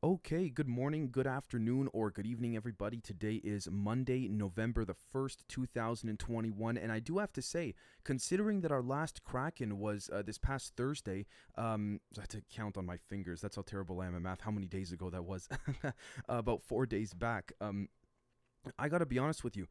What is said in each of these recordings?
Okay, good morning, good afternoon, or good evening, everybody. Today is Monday, November the 1st, 2021. And I do have to say, considering that our last Kraken was this past Thursday, I had to count on my fingers. That's how terrible I am at math, how many days ago that was. About 4 days back. I gotta be honest with you.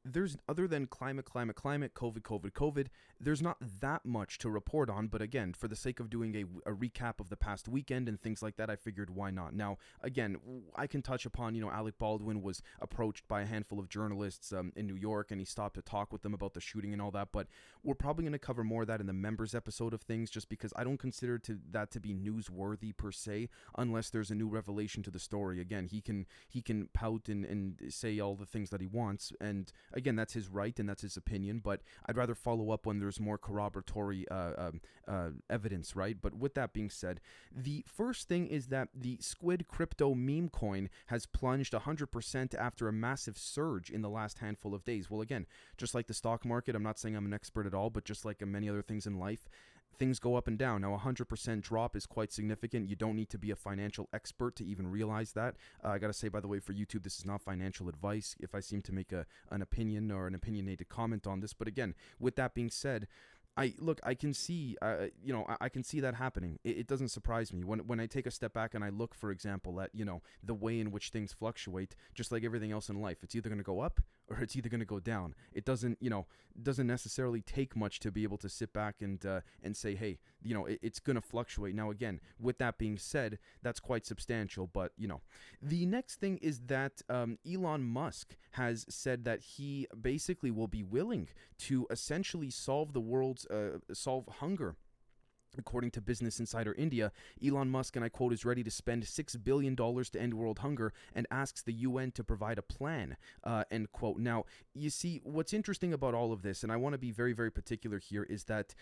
There's other than climate, COVID, there's not that much to report on. But again, for the sake of doing a recap of the past weekend and things like that, I figured why not. Now, again, I can touch upon, Alec Baldwin was approached by a handful of journalists in New York, and he stopped to talk with them about the shooting and all that. But we're probably going to cover more of that in the members episode of things, just because I don't consider that to be newsworthy per se, unless there's a new revelation to the story. Again, he can pout and say all the things that he wants, and again, that's his right and that's his opinion, but I'd rather follow up when there's more corroboratory evidence, right? But with that being said, the first thing is that the Squid crypto meme coin has plunged 100% after a massive surge in the last handful of days. Well, again, just like the stock market, I'm not saying I'm an expert at all, but just like many other things in life, things go up and down. Now, 100% drop is quite significant. You don't need to be a financial expert to even realize that. I got to say, by the way, for YouTube, this is not financial advice if I seem to make an opinion or an opinionated comment on this. But again, with that being said, I can see, I can see that happening. It doesn't surprise me when I take a step back and I look, for example, at the way in which things fluctuate. Just like everything else in life, it's either going to go up or it's either going to go down. It doesn't necessarily take much to be able to sit back and say, hey, it's going to fluctuate. Now, again, with that being said, that's quite substantial. But the next thing is that Elon Musk has said that he basically will be willing to essentially solve the world's solve hunger. According to Business Insider India, Elon Musk, and I quote, is ready to spend $6 billion to end world hunger and asks the UN to provide a plan, end quote. Now, you see, what's interesting about all of this, and I want to be very, very particular here, is that,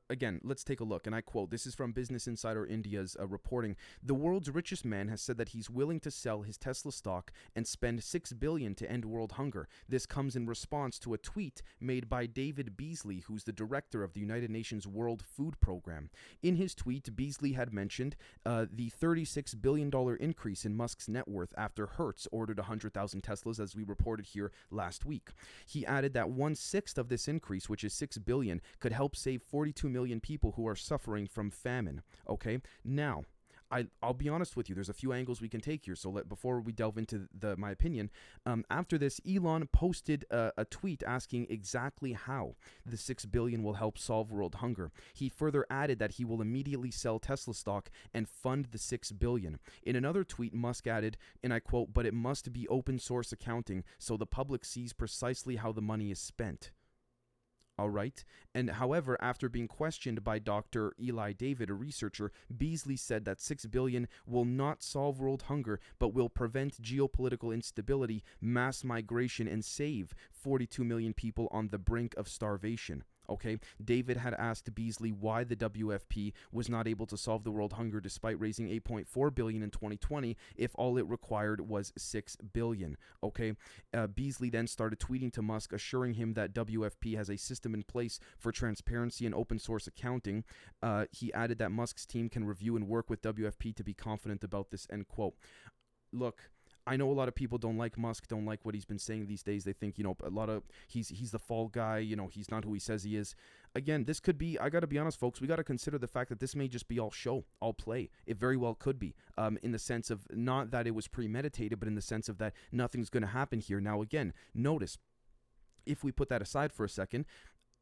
again, let's take a look, and I quote, this is from Business Insider India's reporting. The world's richest man has said that he's willing to sell his Tesla stock and spend $6 billion to end world hunger. This comes in response to a tweet made by David Beasley, who's the director of the United Nations World Food Program. In his tweet, Beasley had mentioned the $36 billion increase in Musk's net worth after Hertz ordered 100,000 Teslas, as we reported here last week. He added that 1/6 of this increase, which is $6 billion, could help save 42 million people who are suffering from famine. Okay, now, I'll be honest with you. There's a few angles we can take here. So before we delve into my opinion, after this, Elon posted a tweet asking exactly how the $6 billion will help solve world hunger. He further added that he will immediately sell Tesla stock and fund the $6 billion. In another tweet, Musk added, and I quote, "But it must be open source accounting so the public sees precisely how the money is spent." All right. And however, after being questioned by Dr. Eli David, a researcher, Beasley said that $6 billion will not solve world hunger, but will prevent geopolitical instability, mass migration, and save 42 million people on the brink of starvation. Okay, David had asked Beasley why the WFP was not able to solve the world hunger despite raising $8.4 billion in 2020 if all it required was $6 billion. Okay, Beasley then started tweeting to Musk, assuring him that WFP has a system in place for transparency and open source accounting. He added that Musk's team can review and work with WFP to be confident about this, end quote. Look, I know a lot of people don't like Musk, don't like what he's been saying these days. They think, a lot of he's the fall guy, he's not who he says he is. Again, this could be, I got to be honest, folks, we got to consider the fact that this may just be all show, all play. It very well could be, in the sense of not that it was premeditated, but in the sense of that nothing's going to happen here. Now, again, notice, if we put that aside for a second,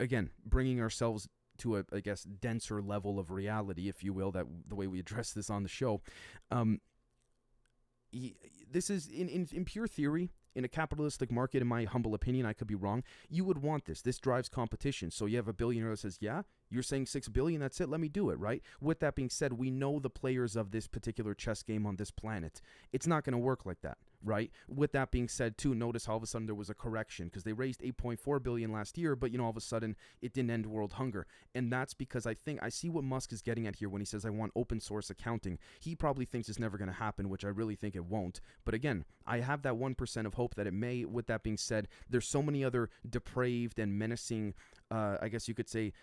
again, bringing ourselves to a, I guess, denser level of reality, if you will, that the way we address this on the show, this is in pure theory. In a capitalistic market, in my humble opinion, I could be wrong, you would want this. This drives competition. So you have a billionaire that says, yeah, you're saying $6 billion, that's it, let me do it, right? With that being said, we know the players of this particular chess game on this planet. It's not going to work like that, right? With that being said, too, notice how all of a sudden there was a correction because they raised $8.4 billion last year, but all of a sudden it didn't end world hunger. And that's because I see what Musk is getting at here when he says, I want open source accounting. He probably thinks it's never going to happen, which I really think it won't. But again, I have that 1% of hope that it may. With that being said, there's so many other depraved and menacing I guess you could say,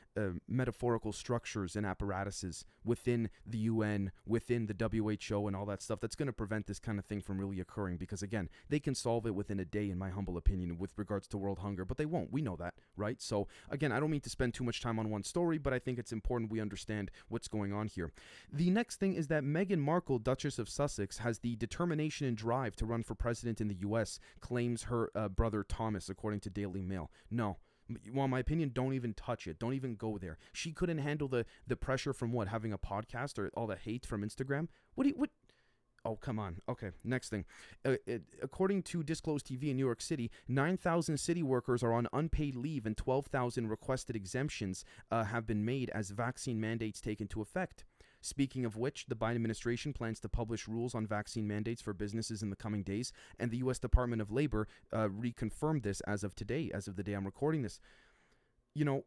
metaphorical structures and apparatuses within the UN, within the WHO, and all that stuff that's going to prevent this kind of thing from really occurring. Because again, they can solve it within a day, in my humble opinion, with regards to world hunger, but they won't. We know that, right? So again, I don't mean to spend too much time on one story, but I think it's important we understand what's going on here. The next thing is that Meghan Markle, Duchess of Sussex, has the determination and drive to run for president in the U.S., claims her brother Thomas, according to Daily Mail. No. Well, my opinion, don't even touch it. Don't even go there. She couldn't handle the pressure from what? Having a podcast or all the hate from Instagram? What? Oh, come on. Okay, next thing. According to Disclosed TV in New York City, 9,000 city workers are on unpaid leave and 12,000 requested exemptions have been made as vaccine mandates take into effect. Speaking of which, the Biden administration plans to publish rules on vaccine mandates for businesses in the coming days, and the U.S. Department of Labor reconfirmed this as of today, as of the day I'm recording this. You know,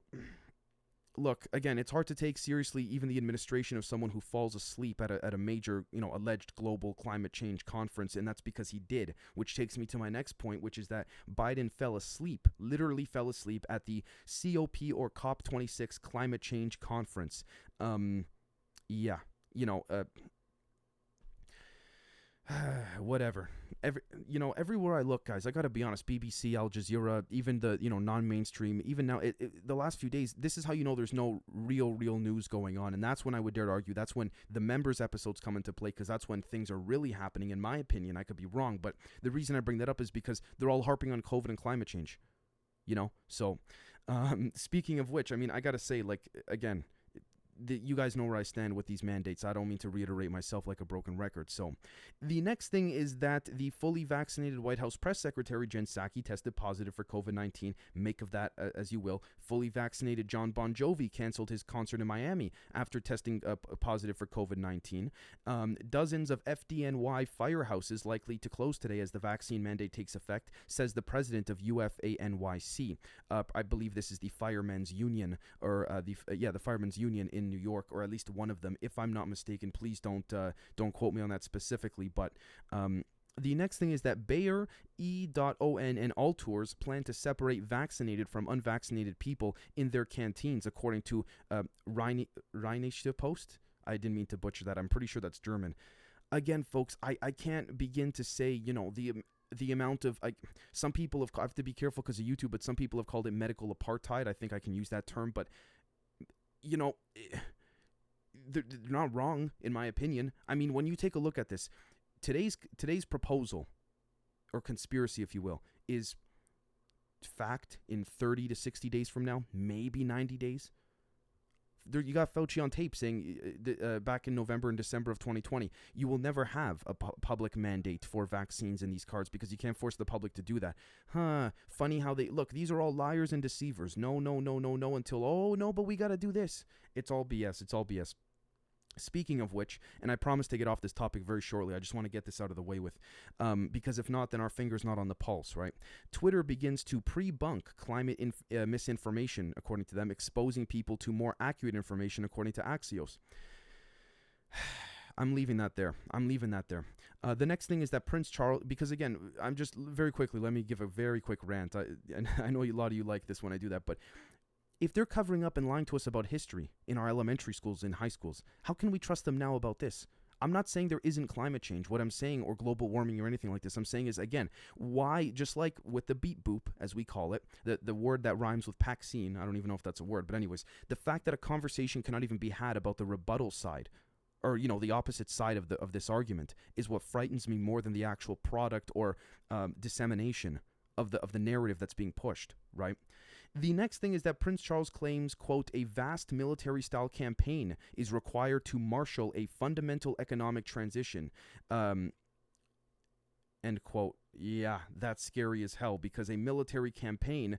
look, again, it's hard to take seriously even the administration of someone who falls asleep at a major, alleged global climate change conference, and that's because he did, which takes me to my next point, which is that Biden fell asleep, literally fell asleep at the COP or COP26 climate change conference. Yeah, whatever. Everywhere I look, guys, I gotta be honest, BBC, Al Jazeera, even the, non-mainstream, even now, the last few days, this is how you know there's no real news going on. And that's when I would dare to argue, that's when the members episodes come into play, because that's when things are really happening, in my opinion. I could be wrong, but the reason I bring that up is because they're all harping on COVID and climate change, So, speaking of which, I mean, I gotta say, like, again, you guys know where I stand with these mandates. I don't mean to reiterate myself like a broken record. So the next thing is that the fully vaccinated White House press secretary Jen Psaki tested positive for COVID-19. Make of that as you will. Fully vaccinated John Bon Jovi canceled his concert in Miami after testing positive for COVID-19. Dozens of FDNY firehouses likely to close today as the vaccine mandate takes effect, says the president of UFANYC. I believe this is the Firemen's Union, or the Firemen's Union in New York, or at least one of them, if I'm not mistaken. Please don't quote me on that specifically, but the next thing is that Bayer, E.ON, and Altours plan to separate vaccinated from unvaccinated people in their canteens, according to Rheinische Post. I didn't mean to butcher that. I'm pretty sure that's German. Again, folks, I can't begin to say, the amount of, some people I have to be careful because of YouTube, but some people have called it medical apartheid. I think I can use that term, but they're not wrong, in my opinion. I mean, when you take a look at this, today's proposal, or conspiracy, if you will, is fact in 30 to 60 days from now, maybe 90 days. You got Fauci on tape saying back in November and December of 2020, you will never have a public mandate for vaccines in these cards because you can't force the public to do that. Funny how look, these are all liars and deceivers. No, until, oh, no, but we got to do this. It's all BS. It's all BS. Speaking of which, and I promise to get off this topic very shortly, I just want to get this out of the way with, because if not, then our finger's not on the pulse, right? Twitter begins to pre-bunk climate misinformation, according to them, exposing people to more accurate information, according to Axios. I'm leaving that there. The next thing is that Prince Charles, because again, I'm just very quickly, let me give a very quick rant. And I know a lot of you like this when I do that, but if they're covering up and lying to us about history in our elementary schools and high schools, how can we trust them now about this? I'm not saying there isn't climate change. What I'm saying, or global warming or anything like this, I'm saying is, again, why, just like with the beep boop, as we call it, the word that rhymes with vaccine, I don't even know if that's a word, but anyways, the fact that a conversation cannot even be had about the rebuttal side, or, the opposite side of this argument, is what frightens me more than the actual product or dissemination of the narrative that's being pushed, right? The next thing is that Prince Charles claims, quote, a vast military-style campaign is required to marshal a fundamental economic transition, end quote. Yeah, that's scary as hell, because a military campaign,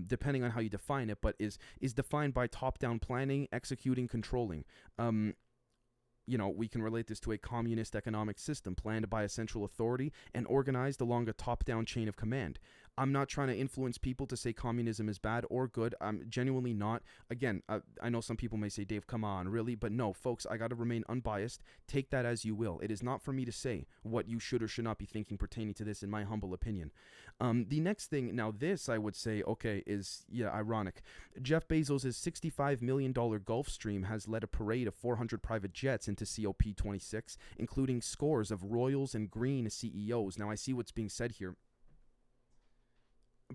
depending on how you define it, but is defined by top-down planning, executing, controlling. We can relate this to a communist economic system planned by a central authority and organized along a top-down chain of command. I'm not trying to influence people to say communism is bad or good. I'm genuinely not. Again, I know some people may say, Dave, come on, really? But no, folks, I got to remain unbiased. Take that as you will. It is not for me to say what you should or should not be thinking pertaining to this, in my humble opinion. The next thing, now this I would say, okay, is, ironic. Jeff Bezos' $65 million Gulfstream has led a parade of 400 private jets into COP26, including scores of Royals and Green CEOs. Now, I see what's being said here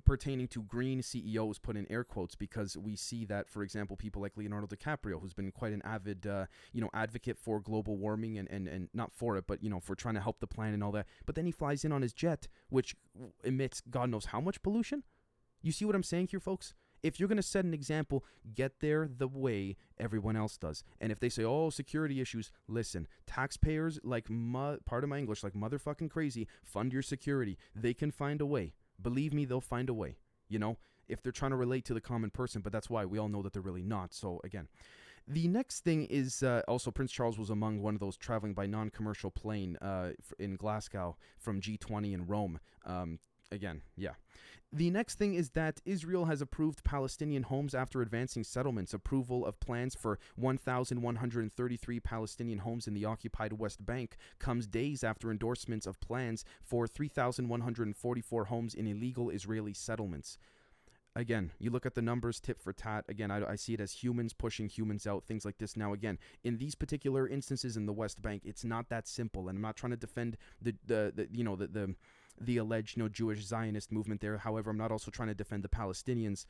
pertaining to green CEOs, put in air quotes, because we see that, for example, people like Leonardo DiCaprio, who's been quite an avid, advocate for global warming and not for it, but, for trying to help the planet and all that. But then he flies in on his jet, which emits God knows how much pollution. You see what I'm saying here, folks? If you're going to set an example, get there the way everyone else does. And if they say, oh, security issues, listen, taxpayers, pardon my English, like motherfucking crazy, fund your security. They can find a way. Believe me, they'll find a way, if they're trying to relate to the common person. But that's why we all know that they're really not. So, again, the next thing is also Prince Charles was among one of those traveling by non-commercial plane in Glasgow from G20 in Rome. The next thing is that Israel has approved Palestinian homes after advancing settlements. Approval of plans for 1,133 Palestinian homes in the occupied West Bank comes days after endorsements of plans for 3,144 homes in illegal Israeli settlements. Again, you look at the numbers, tit for tat. Again, I see it as humans pushing humans out, things like this. Now, again, in these particular instances in the West Bank, it's not that simple. And I'm not trying to defend the alleged Jewish Zionist movement there. However, I'm not also trying to defend the Palestinians.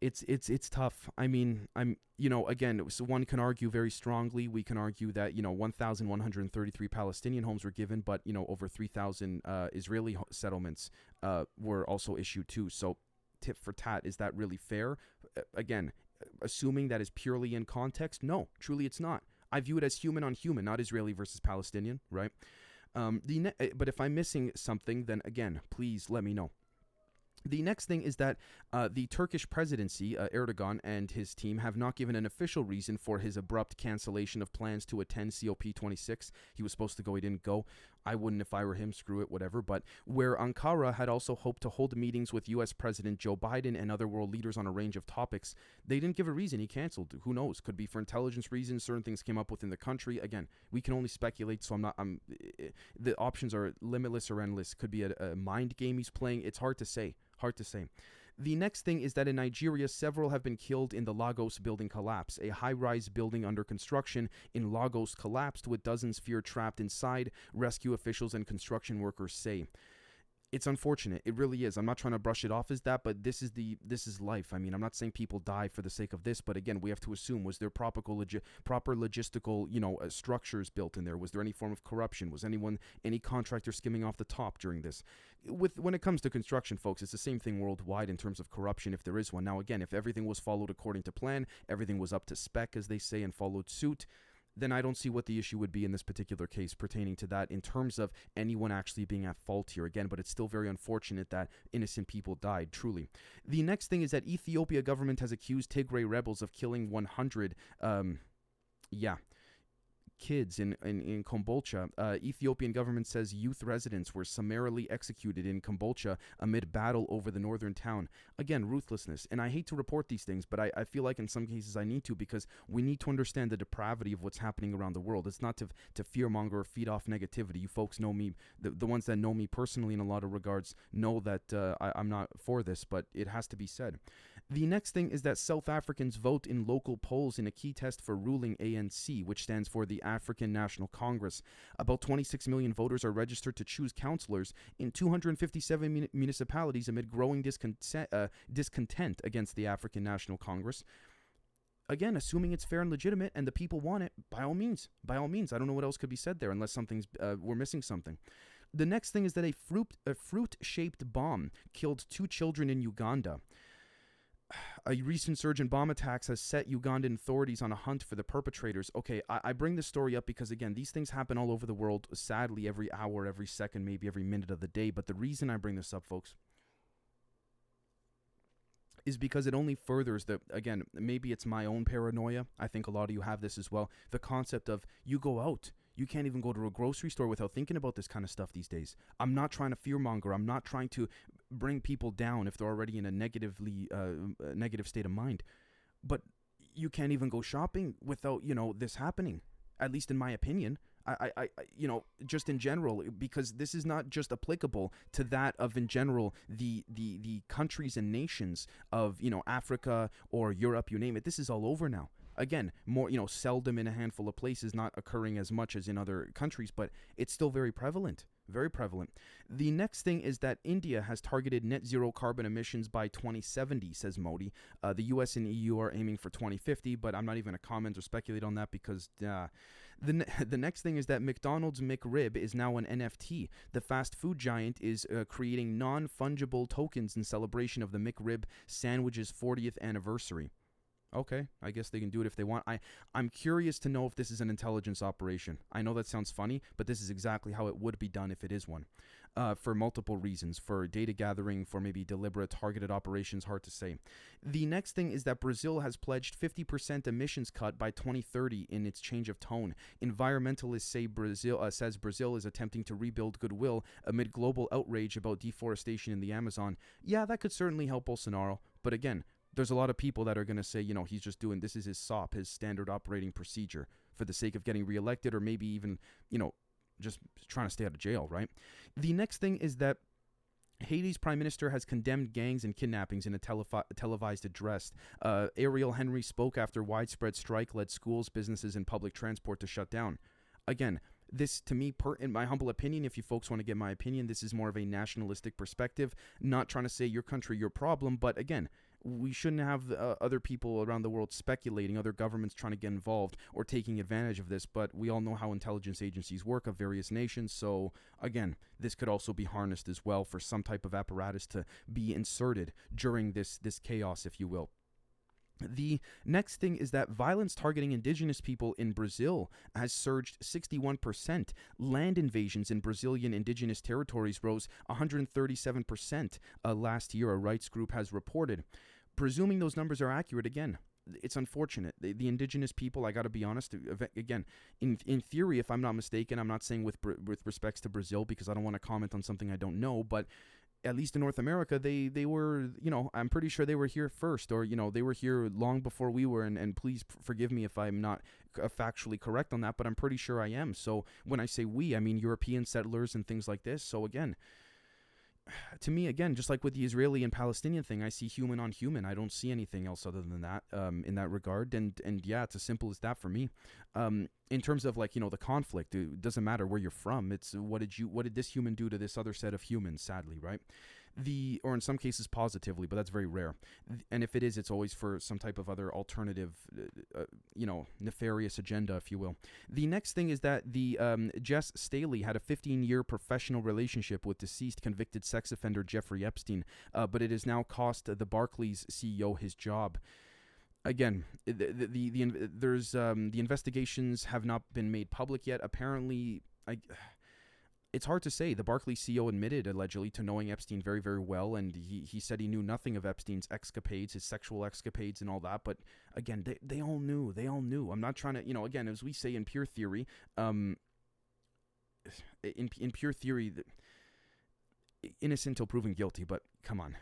It's tough. I mean, again, so one can argue very strongly. We can argue that 1,133 Palestinian homes were given, but over 3,000 Israeli settlements were also issued too. So, tit for tat, is that really fair? Again, assuming that is purely in context, no, truly it's not. I view it as human on human, not Israeli versus Palestinian, right? But if I'm missing something, then again, please let me know. The next thing is that the Turkish presidency, Erdogan and his team, have not given an official reason for his abrupt cancellation of plans to attend COP26. He was supposed to go, he didn't go. I wouldn't if I were him, screw it, whatever. But where Ankara had also hoped to hold meetings with U.S. President Joe Biden and other world leaders on a range of topics, they didn't give a reason. He canceled. Who knows? Could be for intelligence reasons. Certain things came up within the country. Again, we can only speculate, so the options are limitless or endless. Could be a mind game he's playing. It's hard to say. Hard to say. The next thing is that in Nigeria, several have been killed in the Lagos building collapse. A high-rise building under construction in Lagos collapsed, with dozens feared trapped inside, rescue officials and construction workers say. It's unfortunate. It really is. I'm not trying to brush it off as that, but this is life. I mean, I'm not saying people die for the sake of this, but again, we have to assume, was there proper logistical, structures built in there? Was there any form of corruption? Was any contractor skimming off the top during this? When it comes to construction, folks, it's the same thing worldwide in terms of corruption, if there is one. Now, again, if everything was followed according to plan, everything was up to spec, as they say, and followed suit, then I don't see what the issue would be in this particular case pertaining to that in terms of anyone actually being at fault here again, but it's still very unfortunate that innocent people died, truly. The next thing is that Ethiopia government has accused Tigray rebels of killing 100, kids in Kombolcha. Ethiopian government says youth residents were summarily executed in Kombolcha amid battle over the northern town. Again, ruthlessness. And I hate to report these things, but I feel like in some cases I need to, because we need to understand the depravity of what's happening around the world. It's not to fearmonger or feed off negativity. You folks know me. The ones that know me personally in a lot of regards know that I'm not for this, but it has to be said. The next thing is that South Africans vote in local polls in a key test for ruling ANC, which stands for the African National Congress. About 26 million voters are registered to choose councillors in 257 municipalities amid growing discontent against the African National Congress. Again, assuming it's fair and legitimate and the people want it, by all means. I don't know what else could be said there unless we're missing something. The next thing is that a fruit-shaped bomb killed 2 children in Uganda. A recent surge in bomb attacks has set Ugandan authorities on a hunt for the perpetrators. Okay, I bring this story up because, again, these things happen all over the world, sadly, every hour, every second, maybe every minute of the day. But the reason I bring this up, folks, is because it only furthers maybe it's my own paranoia. I think a lot of you have this as well. The concept of you go out, You can't even go to a grocery store without thinking about this kind of stuff these days. I'm not trying to fearmonger. I'm not trying to bring people down if they're already in a negative state of mind. But you can't even go shopping without, this happening, at least in my opinion. Just in general, because this is not just applicable to that of, in general, the countries and nations of, Africa or Europe, you name it. This is all over now. Again, more, seldom in a handful of places, not occurring as much as in other countries, but it's still very prevalent. Very prevalent. The next thing is that India has targeted net zero carbon emissions by 2070, says Modi. The US and EU are aiming for 2050, but I'm not even going to comment or speculate on that because the next thing is that McDonald's McRib is now an NFT. The fast food giant is creating non-fungible tokens in celebration of the McRib sandwich's 40th anniversary. Okay, I guess they can do it if they want. I'm curious to know if this is an intelligence operation. I know that sounds funny, but this is exactly how it would be done if it is one. For multiple reasons. For data gathering, for maybe deliberate targeted operations, hard to say. The next thing is that Brazil has pledged 50% emissions cut by 2030 in its change of tone. Environmentalists say Brazil is attempting to rebuild goodwill amid global outrage about deforestation in the Amazon. Yeah, that could certainly help Bolsonaro, but again, there's a lot of people that are going to say, he's just doing, this is his SOP, his standard operating procedure for the sake of getting reelected, or maybe even, just trying to stay out of jail, right? The next thing is that Haiti's prime minister has condemned gangs and kidnappings in a televised address. Ariel Henry spoke after widespread strike led schools, businesses, and public transport to shut down. Again, this, to me, in my humble opinion, if you folks want to get my opinion, this is more of a nationalistic perspective, not trying to say your country, your problem, but again, we shouldn't have other people around the world speculating, other governments trying to get involved or taking advantage of this, but we all know how intelligence agencies work of various nations, so again, this could also be harnessed as well for some type of apparatus to be inserted during this chaos, if you will. The next thing is that violence targeting indigenous people in Brazil has surged 61%. Land invasions in Brazilian indigenous territories rose 137% last year, a rights group has reported. Presuming those numbers are accurate, again, it's unfortunate. The indigenous people, I got to be honest, again, in theory, if I'm not mistaken, I'm not saying with respects to Brazil because I don't want to comment on something I don't know, but at least in North America, they were, I'm pretty sure they were here first, or, they were here long before we were, and please forgive me if I'm not factually correct on that, but I'm pretty sure I am. So when I say we, I mean European settlers and things like this. So again, to me, again, just like with the Israeli and Palestinian thing, I see human on human. I don't see anything else other than that in that regard. And yeah, it's as simple as that for me. In terms of the conflict, it doesn't matter where you're from. It's what did this human do to this other set of humans, sadly, right? Or in some cases positively, but that's very rare. And if it is, it's always for some type of other alternative, nefarious agenda, if you will. The next thing is that the Jess Staley had a 15-year professional relationship with deceased convicted sex offender Jeffrey Epstein, but it has now cost the Barclays CEO his job. Again, the investigations have not been made public yet. Apparently, it's hard to say. The Barclays CEO admitted, allegedly, to knowing Epstein very, very well, and he said he knew nothing of Epstein's escapades, his sexual escapades and all that, but again, they all knew. I'm not trying to, again, as we say in pure theory, innocent till proven guilty, but come on.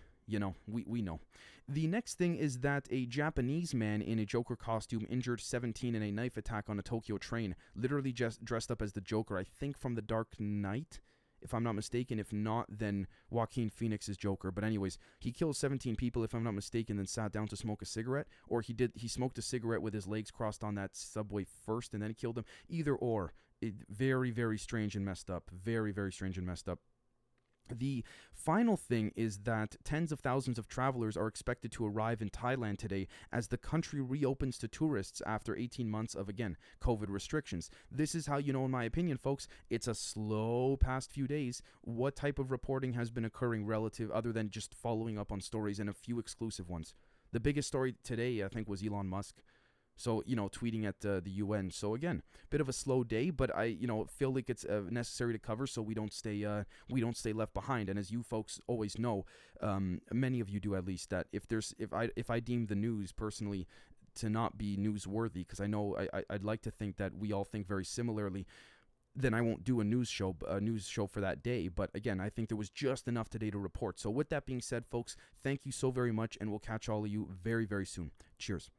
We know. The next thing is that a Japanese man in a Joker costume injured 17 in a knife attack on a Tokyo train, literally just dressed up as the Joker, I think from The Dark Knight, if I'm not mistaken. If not, then Joaquin Phoenix's Joker. But anyways, he killed 17 people, if I'm not mistaken, then sat down to smoke a cigarette. Or he smoked a cigarette with his legs crossed on that subway first and then killed him. Either or. Very, very strange and messed up. Very, very strange and messed up. The final thing is that tens of thousands of travelers are expected to arrive in Thailand today as the country reopens to tourists after 18 months of, again, COVID restrictions. This is how in my opinion, folks, it's a slow past few days. What type of reporting has been occurring relative other than just following up on stories and a few exclusive ones? The biggest story today, I think, was Elon Musk. So, tweeting at the UN. So, again, bit of a slow day, but I, feel like it's necessary to cover so we don't stay left behind. And as you folks always know, many of you do at least, that if I deem the news personally to not be newsworthy, because I know I'd like to think that we all think very similarly, then I won't do a news show for that day. But again, I think there was just enough today to report. So with that being said, folks, thank you so very much, and we'll catch all of you very, very soon. Cheers.